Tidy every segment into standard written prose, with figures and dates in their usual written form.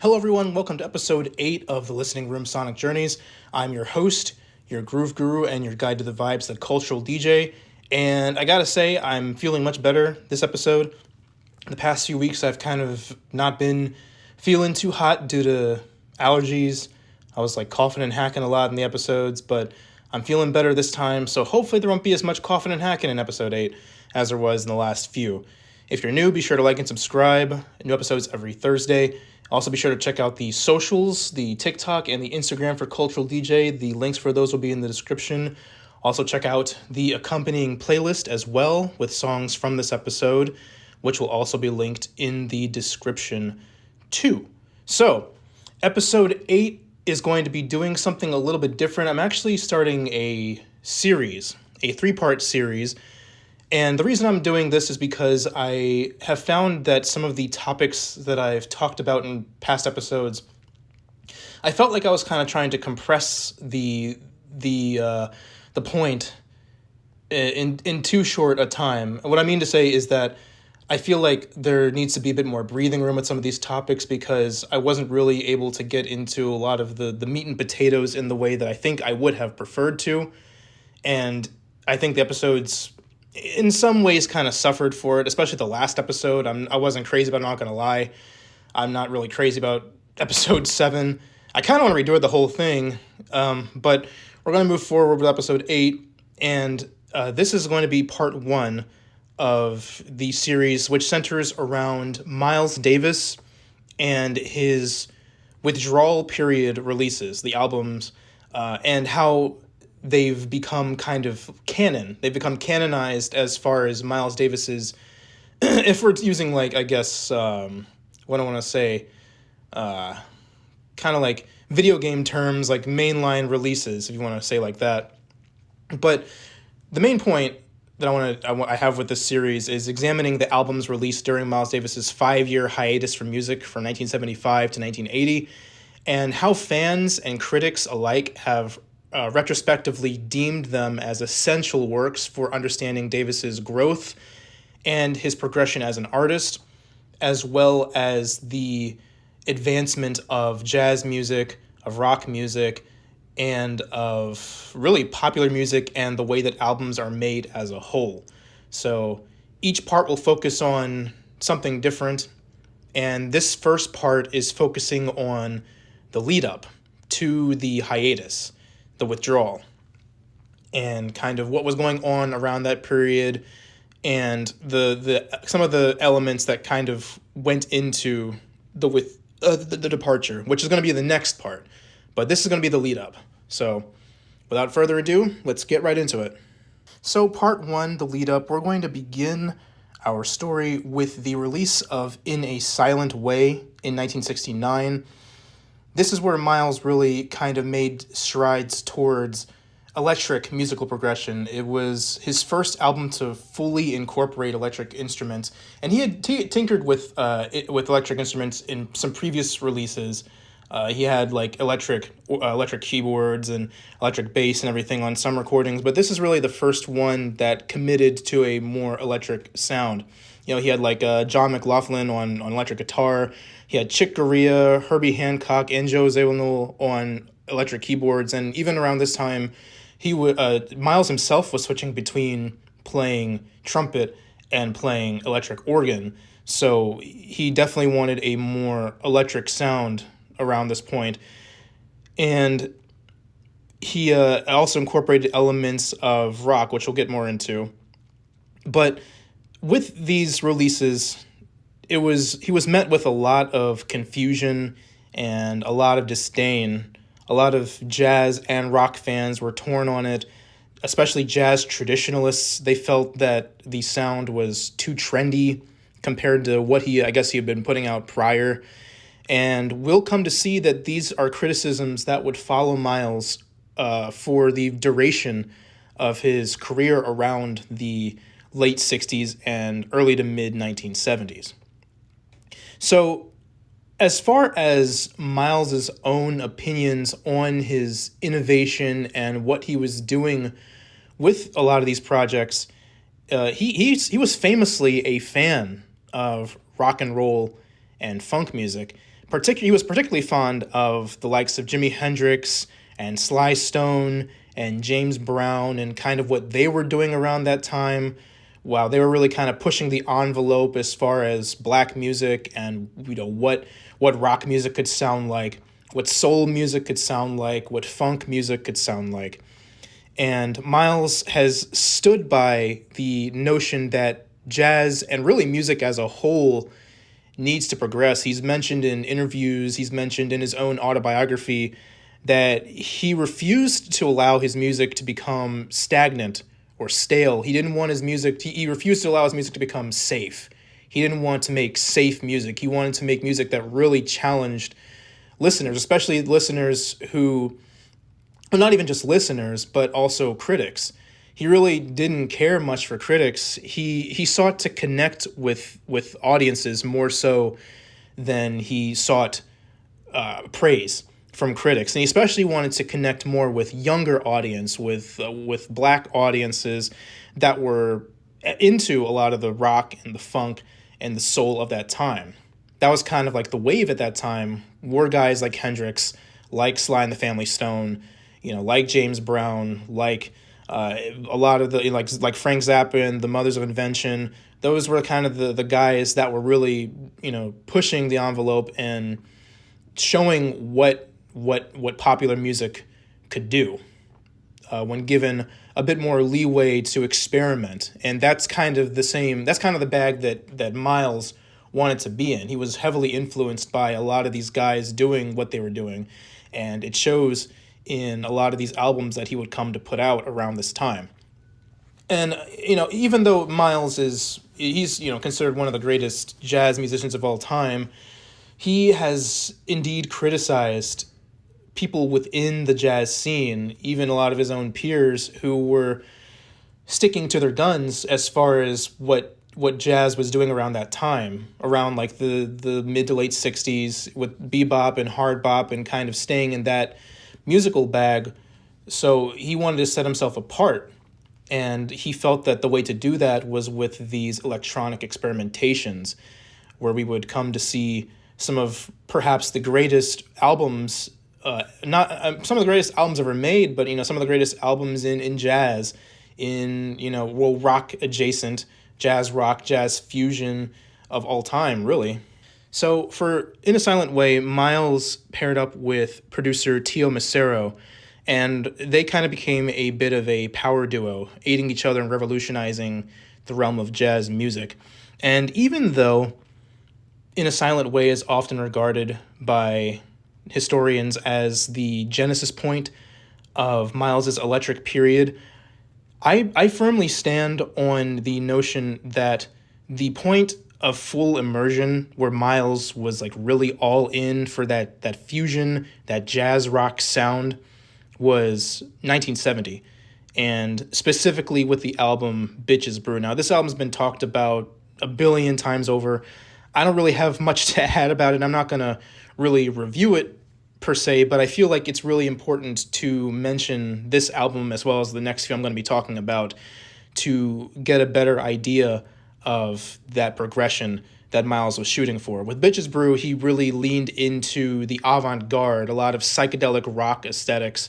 Hello, everyone. Welcome to episode 8 of the Listening Room Sonic Journeys. I'm your host, your groove guru, and your guide to the vibes, the cultural DJ. And I gotta say, I'm feeling much better this episode. The past few weeks, I've kind of not been feeling too hot due to allergies. I was like coughing and hacking a lot in the episodes, but I'm feeling better this time. So hopefully, there won't be as much coughing and hacking in episode 8 as there was in the last few. If you're new, be sure to like and subscribe. New episodes every Thursday. Also, be sure to check out the socials, the TikTok and the Instagram for Cultural DJ. The links for those will be in the description. Also, check out the accompanying playlist as well with songs from this episode, which will also be linked in the description too. So, episode 8 is going to be doing something a little bit different. I'm actually starting a series, a 3-part series. And the reason I'm doing this is because I have found that some of the topics that I've talked about in past episodes, I felt like I was kind of trying to compress the point in too short a time. What I mean to say is that I feel like there needs to be a bit more breathing room with some of these topics because I wasn't really able to get into a lot of the meat and potatoes in the way that I think I would have preferred to. And I think the episodes in some ways kind of suffered for it, especially the last episode. I wasn't crazy about it, I'm not going to lie. I'm not really crazy about episode 7. I kind of want to redo it, the whole thing, but we're going to move forward with episode 8, and this is going to be part 1 of the series, which centers around Miles Davis and his withdrawal period releases, the albums, and how they've become kind of canon. They've become canonized as far as Miles Davis's, if we're using like, I guess, what I want to say, kind of like video game terms, like mainline releases, if you want to say like that. But the main point that I have with this series is examining the albums released during Miles Davis's 5-year hiatus from music from 1975 to 1980, and how fans and critics alike have retrospectively deemed them as essential works for understanding Davis's growth and his progression as an artist, as well as the advancement of jazz music, of rock music, and of really popular music and the way that albums are made as a whole. So each part will focus on something different, and this first part is focusing on the lead up to the hiatus, the withdrawal, and kind of what was going on around that period, and the some of the elements that kind of went into the departure, which is going to be the next part. But this is going to be the lead up. So, without further ado, let's get right into it. So, part 1, the lead up, we're going to begin our story with the release of In a Silent Way in 1969. This is where Miles really kind of made strides towards electric musical progression. It was his first album to fully incorporate electric instruments, and he had tinkered with electric instruments in some previous releases. He had like electric keyboards and electric bass and everything on some recordings, but this is really the first one that committed to a more electric sound. You know, he had like John McLaughlin on electric guitar. He had Chick Corea, Herbie Hancock, and Joe Zawinul on electric keyboards. And even around this time, Miles himself was switching between playing trumpet and playing electric organ. So he definitely wanted a more electric sound around this point. And he also incorporated elements of rock, which we'll get more into. But with these releases, he was met with a lot of confusion and a lot of disdain. A lot of jazz and rock fans were torn on it, especially jazz traditionalists. They felt that the sound was too trendy compared to what he had been putting out prior. And we'll come to see that these are criticisms that would follow Miles for the duration of his career around the late 60s and early to mid 1970s. So, as far as Miles's own opinions on his innovation and what he was doing with a lot of these projects, he was famously a fan of rock and roll and funk music, He was particularly fond of the likes of Jimi Hendrix and Sly Stone and James Brown and kind of what they were doing around that time. Wow, they were really kind of pushing the envelope as far as black music and what rock music could sound like, what soul music could sound like, what funk music could sound like. And Miles has stood by the notion that jazz and really music as a whole needs to progress. He's mentioned in interviews, he's mentioned in his own autobiography that he refused to allow his music to become stagnant or stale. He didn't want his music, he refused to allow his music to become safe. He didn't want to make safe music. He wanted to make music that really challenged listeners, especially listeners who, well, not even just listeners, but also critics. He really didn't care much for critics. He sought to connect with audiences more so than he sought praise from critics, and he especially wanted to connect more with younger audience, with black audiences that were into a lot of the rock and the funk and the soul of that time. That was kind of like the wave at that time. Were guys like Hendrix, like Sly and the Family Stone, like James Brown, like a lot of the like Frank Zappa and the Mothers of Invention. Those were kind of the guys that were really pushing the envelope and showing what popular music could do when given a bit more leeway to experiment. And that's kind of the bag that Miles wanted to be in. He was heavily influenced by a lot of these guys doing what they were doing, and it shows in a lot of these albums that he would come to put out around this time. And even though Miles he's considered one of the greatest jazz musicians of all time, he has indeed criticized people within the jazz scene, even a lot of his own peers who were sticking to their guns as far as what jazz was doing around that time, around like the mid to late 60s, with bebop and hard bop and kind of staying in that musical bag. So he wanted to set himself apart, and he felt that the way to do that was with these electronic experimentations, where we would come to see some of perhaps the greatest albums, not some of the greatest albums ever made, but some of the greatest albums in jazz, in rock adjacent, jazz rock, jazz fusion of all time, really. So for In a Silent Way, Miles paired up with producer Tio Macero, and they kind of became a bit of a power duo, aiding each other in revolutionizing the realm of jazz music. And even though In a Silent Way is often regarded by historians as the genesis point of Miles's electric period, I firmly stand on the notion that the point of full immersion, where Miles was like really all in for that fusion, that jazz rock sound, was 1970, and specifically with the album Bitches Brew. Now, this album's been talked about a billion times over. I don't really have much to add about it. I'm not going to really review it per se, but I feel like it's really important to mention this album as well as the next few I'm going to be talking about to get a better idea of that progression that Miles was shooting for. With Bitches Brew, he really leaned into the avant-garde, a lot of psychedelic rock aesthetics.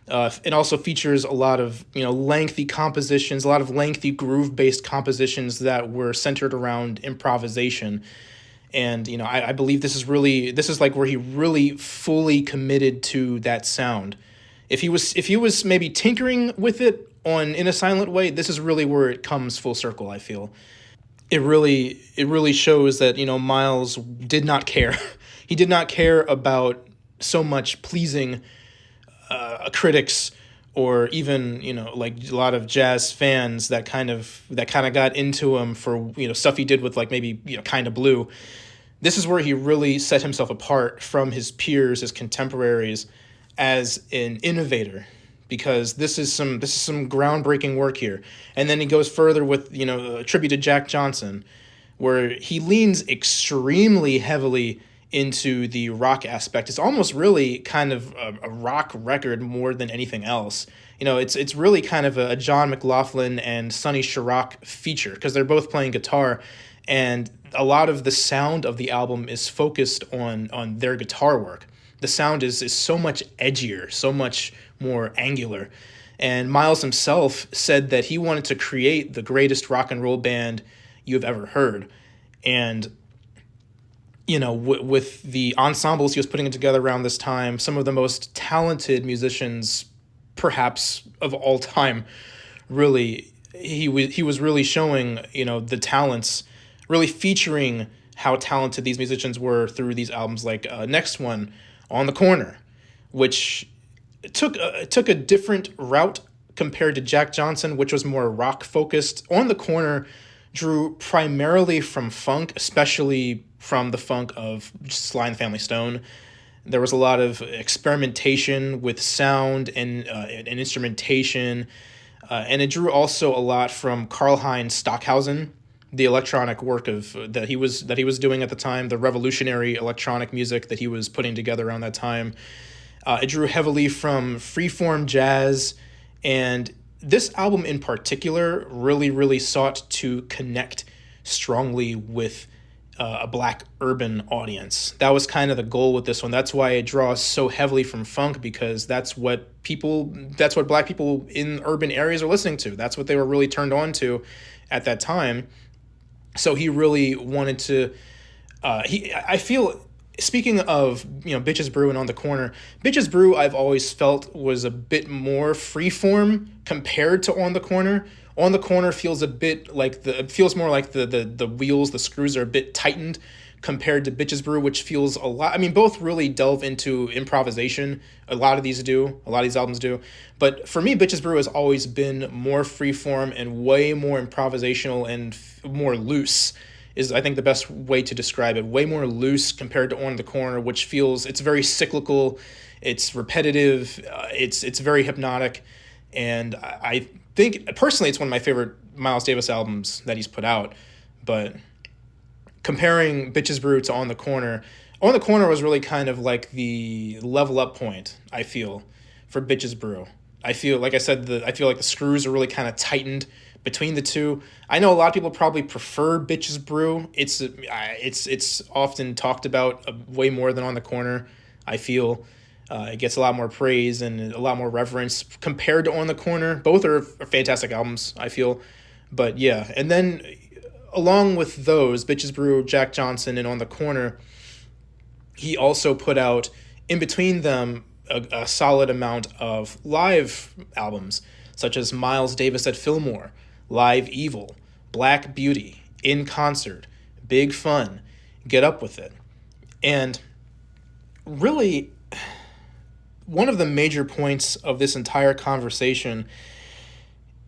It also features a lot of lengthy compositions, a lot of lengthy groove-based compositions that were centered around improvisation. And I believe this is like where he really fully committed to that sound. If he was maybe tinkering with it on In a Silent Way, this is really where it comes full circle, I feel. It really shows that Miles did not care. He did not care about so much pleasing critics, or even like a lot of jazz fans that kind of got into him for stuff he did with like maybe Kind of Blue. This is where he really set himself apart from his peers, his contemporaries, as an innovator, because this is some groundbreaking work here. And then he goes further with a tribute to Jack Johnson, where he leans extremely heavily into the rock aspect. It's almost really kind of a rock record more than anything else. It's really kind of a John McLaughlin and Sonny Chirac feature, because they're both playing guitar, and a lot of the sound of the album is focused on their guitar work. The sound is so much edgier, so much more angular. And Miles himself said that he wanted to create the greatest rock and roll band you've ever heard. And with the ensembles he was putting together around this time, some of the most talented musicians, perhaps of all time, really, he was really showing, the talents, really featuring how talented these musicians were through these albums. Like next one, On the Corner, which took a different route compared to Jack Johnson, which was more rock focused. On the Corner drew primarily from funk, especially from the funk of Sly and the Family Stone. There was a lot of experimentation with sound and instrumentation, and it drew also a lot from Karlheinz Stockhausen, the electronic work that he was doing at the time, the revolutionary electronic music that he was putting together around that time. It drew heavily from freeform jazz, and this album in particular really, really sought to connect strongly with a Black urban audience. That was kind of the goal with this one. That's why it draws so heavily from funk, because that's what Black people in urban areas are listening to. That's what they were really turned on to at that time. So he really wanted to, I feel, speaking of, Bitches Brew and On the Corner, Bitches Brew I've always felt was a bit more freeform compared to On the Corner. On the Corner feels a bit like feels more like the wheels, the screws are a bit tightened compared to Bitches Brew, which feels a lot. I mean, both really delve into improvisation. A lot of these albums do. But for me, Bitches Brew has always been more freeform and way more improvisational and more loose, is I think the best way to describe it. Way more loose compared to On the Corner, which feels, it's very cyclical, it's repetitive, it's very hypnotic, and I think personally it's one of my favorite Miles Davis albums that he's put out. But comparing Bitches Brew to On the Corner was really kind of like the level up point, I feel, for Bitches Brew. I feel like the screws are really kind of tightened between the two. I know a lot of people probably prefer Bitches Brew. It's often talked about way more than On the Corner, I feel. It gets a lot more praise and a lot more reverence compared to On the Corner. Both are fantastic albums, I feel. But yeah, and then along with those, Bitches Brew, Jack Johnson, and On the Corner, he also put out, in between them, a solid amount of live albums, such as Miles Davis at Fillmore, Live Evil, Black Beauty, In Concert, Big Fun, Get Up With It. And really, one of the major points of this entire conversation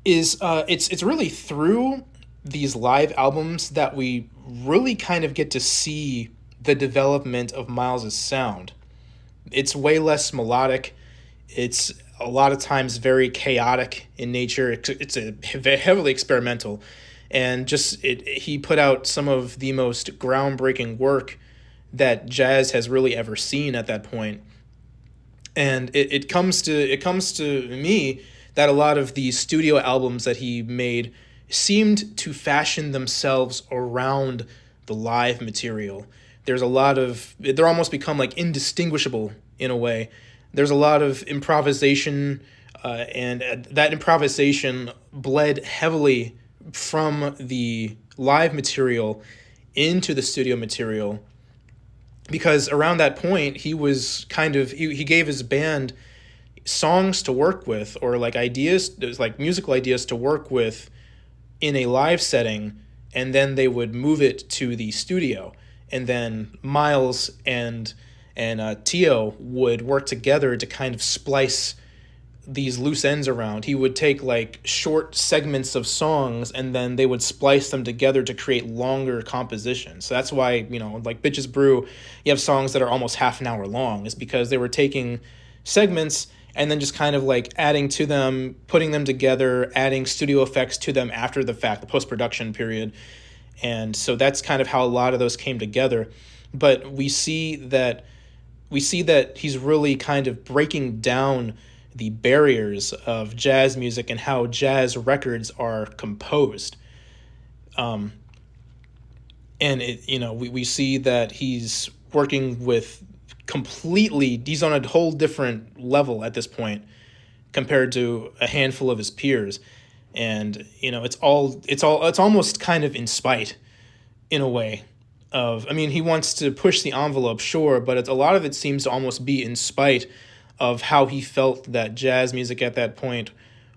is it's really through these live albums that we really kind of get to see the development of Miles's sound. It's way less melodic. It's a lot of times very chaotic in nature. It's heavily experimental, and he put out some of the most groundbreaking work that jazz has really ever seen at that point. And it comes to me that a lot of the studio albums that he made seemed to fashion themselves around the live material. They're almost become like indistinguishable in a way. There's a lot of improvisation, and that improvisation bled heavily from the live material into the studio material, because around that point he was he gave his band songs to work with, or like musical ideas to work with in a live setting, and then they would move it to the studio, and then Miles and Tio would work together to kind of splice these loose ends around. He would take like short segments of songs, and then they would splice them together to create longer compositions. So that's why, like Bitches Brew, you have songs that are almost half an hour long, is because they were taking segments and then just kind of like adding to them, putting them together, adding studio effects to them after the fact, the post-production period. And so that's kind of how a lot of those came together. But we see that he's really kind of breaking down the barriers of jazz music and how jazz records are composed. And And we see that he's working with he's on a whole different level at this point compared to a handful of his peers. And it's almost kind of in spite, in a way. He wants to push the envelope, sure, but a lot of it seems to almost be in spite of how he felt that jazz music at that point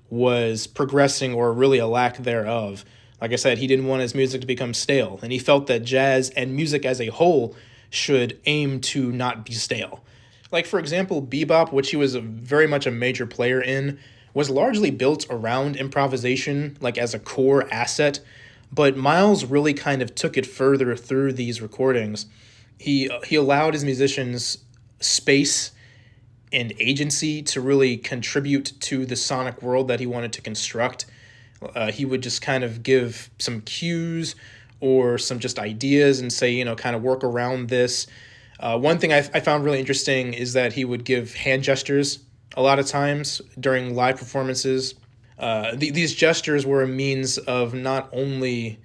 was progressing, or really a lack thereof. Like I said, he didn't want his music to become stale, and he felt that jazz and music as a whole should aim to not be stale. Like, for example, bebop, which he was very much a major player in, was largely built around improvisation, like as a core asset. But Miles really kind of took it further through these recordings. He allowed his musicians space and agency to really contribute to the sonic world that he wanted to construct. He would just kind of give some cues or some just ideas and say, kind of work around this. One thing I found really interesting is that he would give hand gestures a lot of times during live performances. These gestures were a means of not only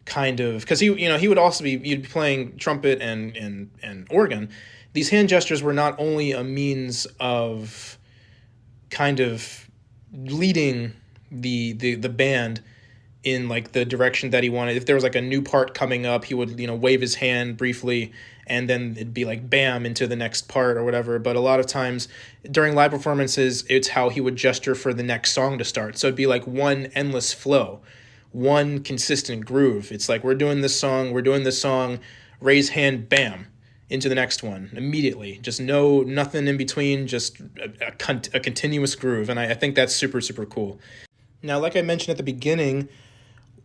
kind of, because he would also you'd be playing trumpet and organ. These hand gestures were not only a means of kind of leading the band in like the direction that he wanted. If there was like a new part coming up, he would wave his hand briefly, and then it'd be like bam into the next part or whatever. But a lot of times during live performances, it's how he would gesture for the next song to start. So it'd be like one endless flow, one consistent groove. It's like, we're doing this song, raise hand, bam, into the next one immediately. Just nothing in between, just a continuous groove. And I think that's super, super cool. Now, like I mentioned at the beginning,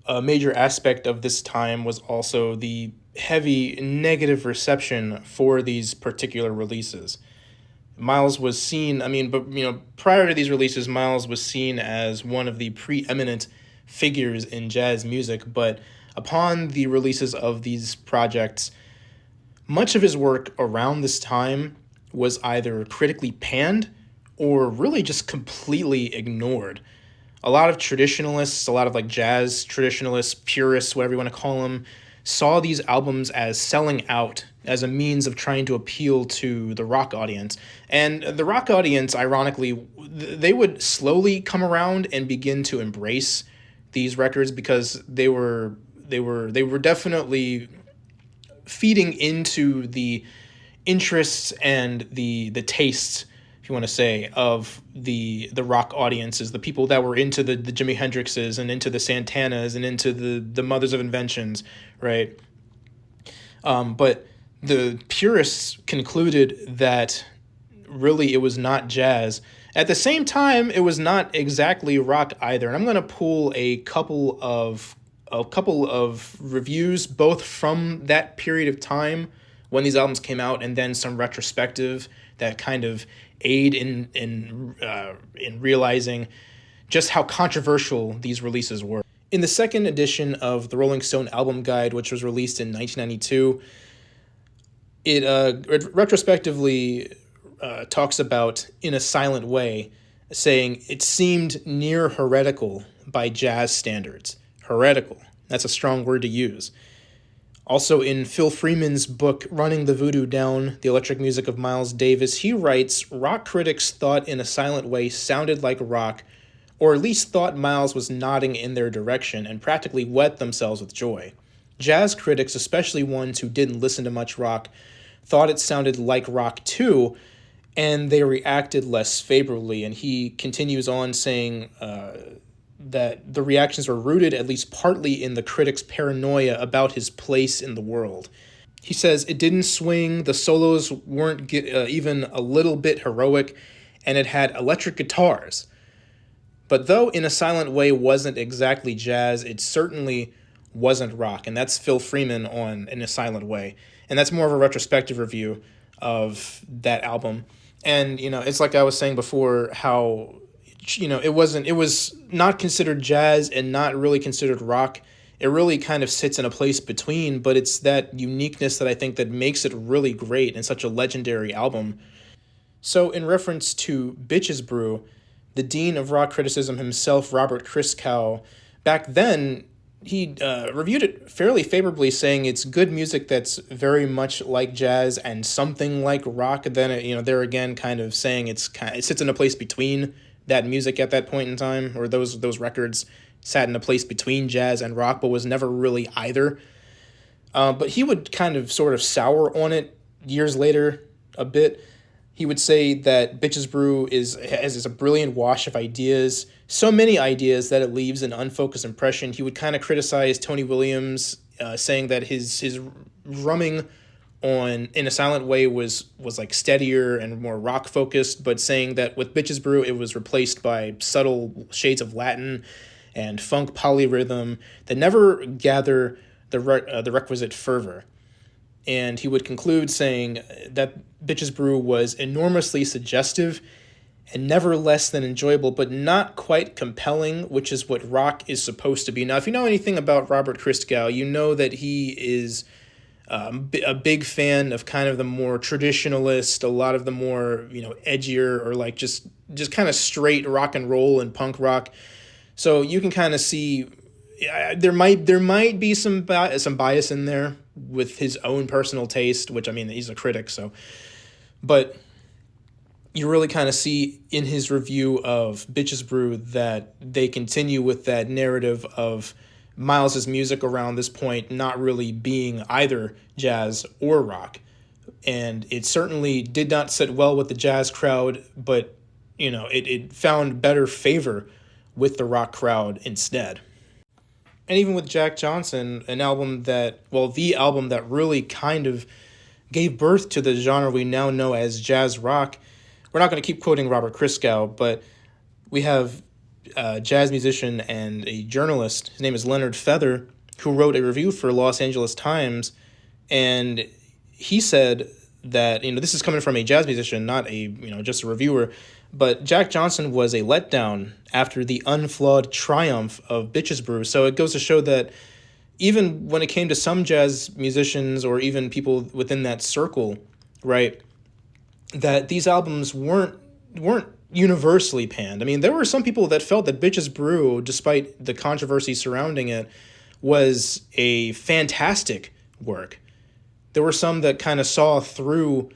a major aspect of this time was also the heavy negative reception for these particular releases. Miles was seen, prior to these releases, Miles was seen as one of the preeminent figures in jazz music, but upon the releases of these projects, much of his work around this time was either critically panned or really just completely ignored. A lot of traditionalists, a lot of like jazz traditionalists, purists, whatever you want to call them, saw these albums as selling out, as a means of trying to appeal to the rock audience. And the rock audience, ironically, they would slowly come around and begin to embrace these records, because they were definitely feeding into the interests and the tastes, if you want to say, of the rock audiences, the people that were into the Jimi Hendrixes and into the Santanas and into the Mothers of Inventions, right? But the purists concluded that really it was not jazz. At the same time, it was not exactly rock either. And I'm going to pull a couple of reviews, both from that period of time when these albums came out, and then some retrospective that kind of aid in realizing just how controversial these releases were. In the second edition of the Rolling Stone Album Guide, which was released in 1992, it retrospectively talks about In a Silent Way, saying it seemed near heretical by jazz standards. Heretical. That's a strong word to use. Also, in Phil Freeman's book, Running the Voodoo Down, The Electric Music of Miles Davis, he writes, rock critics thought In a Silent Way sounded like rock, or at least thought Miles was nodding in their direction, and practically wet themselves with joy. Jazz critics, especially ones who didn't listen to much rock, thought it sounded like rock too, and they reacted less favorably. And he continues on saying that the reactions were rooted at least partly in the critics' paranoia about his place in the world. He says it didn't swing, the solos weren't even a little bit heroic, and it had electric guitars. But though In a Silent Way wasn't exactly jazz, it certainly wasn't rock. And that's Phil Freeman on In a Silent Way. And that's more of a retrospective review of that album. And, it's like I was saying before, how, it was not considered jazz and not really considered rock. It really kind of sits in a place between, but it's that uniqueness that I think that makes it really great and such a legendary album. So in reference to Bitches Brew, the dean of rock criticism himself, Robert Christgau, back then reviewed it fairly favorably, saying it's good music that's very much like jazz and something like rock. Then there again, kind of saying it sits in a place between that music at that point in time, or those records sat in a place between jazz and rock, but was never really either. But he would kind of sort of sour on it years later a bit. He would say that Bitches Brew is a brilliant wash of ideas, so many ideas that it leaves an unfocused impression. He would kind of criticize Tony Williams, saying that his rumming on In a Silent Way was like steadier and more rock focused, but saying that with Bitches Brew it was replaced by subtle shades of Latin and funk polyrhythm that never gather the requisite fervor. And he would conclude saying that Bitches Brew was enormously suggestive and never less than enjoyable, but not quite compelling, which is what rock is supposed to be. Now, if you know anything about Robert Christgau, you know that he is a big fan of kind of the more traditionalist, a lot of the more edgier or like just kind of straight rock and roll and punk rock. So you can kind of see there might be some bias in there with his own personal taste, which I mean he's a critic, so, but you really kind of see in his review of Bitches Brew that they continue with that narrative of Miles's music around this point not really being either jazz or rock, and it certainly did not sit well with the jazz crowd, but it found better favor with the rock crowd instead. And even with Jack Johnson, the album that really kind of gave birth to the genre we now know as jazz rock. We're not going to keep quoting Robert Christgau, but we have a jazz musician and a journalist. His name is Leonard Feather, who wrote a review for Los Angeles Times, and he said that this is coming from a jazz musician, not a just a reviewer. But Jack Johnson was a letdown after the unflawed triumph of Bitches Brew. So it goes to show that even when it came to some jazz musicians or even people within that circle, right, that these albums weren't universally panned. I mean, there were some people that felt that Bitches Brew, despite the controversy surrounding it, was a fantastic work. There were some that kind of saw through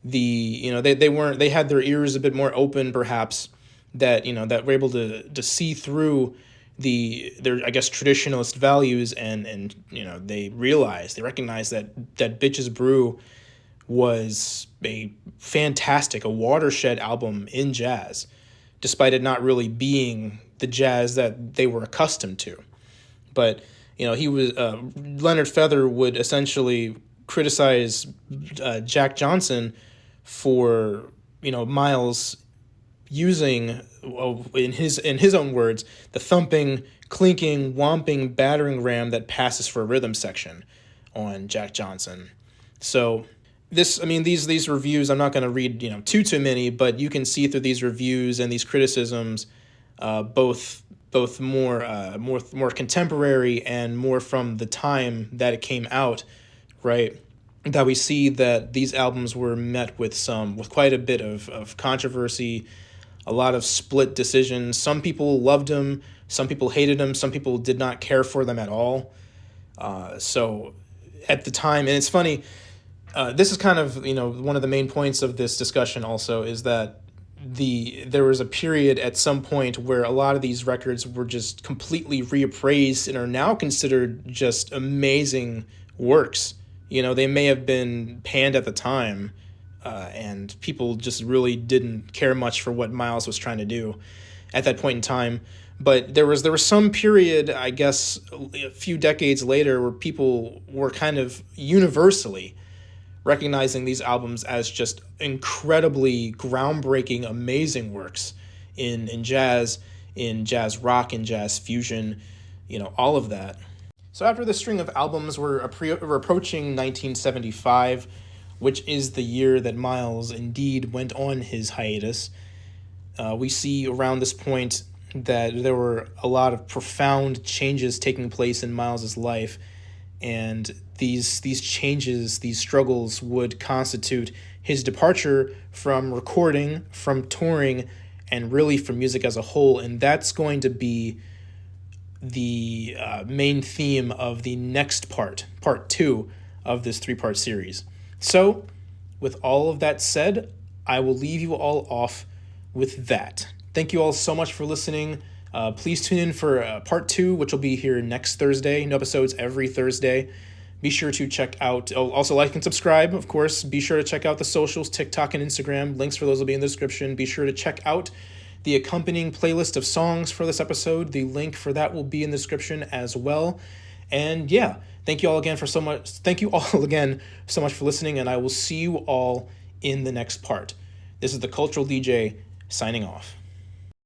they had their ears a bit more open, perhaps, that that were able to see through their I guess traditionalist values, and they recognized that Bitches Brew was a watershed album in jazz, despite it not really being the jazz that they were accustomed to. But he was Leonard Feather would essentially criticize Jack Johnson for Miles using, in his own words, the thumping, clinking, whomping battering ram that passes for a rhythm section on Jack Johnson. So these reviews, I'm not going to read too many, but you can see through these reviews and these criticisms, both more contemporary and more from the time that it came out, right? That we see that these albums were met with quite a bit of controversy, a lot of split decisions. Some people loved them, some people hated them, some people did not care for them at all. So at the time, and it's funny, this is kind of one of the main points of this discussion also is that there was a period at some point where a lot of these records were just completely reappraised and are now considered just amazing works. They may have been panned at the time, and people just really didn't care much for what Miles was trying to do at that point in time. But there was some period, I guess, a few decades later, where people were kind of universally recognizing these albums as just incredibly groundbreaking, amazing works in jazz rock, in jazz fusion, all of that. So after this string of albums, we're approaching 1975, which is the year that Miles indeed went on his hiatus. We see around this point that there were a lot of profound changes taking place in Miles's life, and these changes, these struggles would constitute his departure from recording, from touring, and really from music as a whole. And that's going to be the main theme of the next part 2 of this 3-part series. So, with all of that said, I will leave you all off with that. Thank you all so much for listening. Please tune in for part 2, which will be here next Thursday. New episodes every Thursday. Be sure to check out, also like and subscribe, of course. Be sure to check out the socials, TikTok and Instagram. Links for those will be in the description. Be sure to check out the accompanying playlist of songs for this episode. The link for that will be in the description as well. And yeah, thank you all again so much for listening, and I will see you all in the next part. This is the Cultural DJ signing off.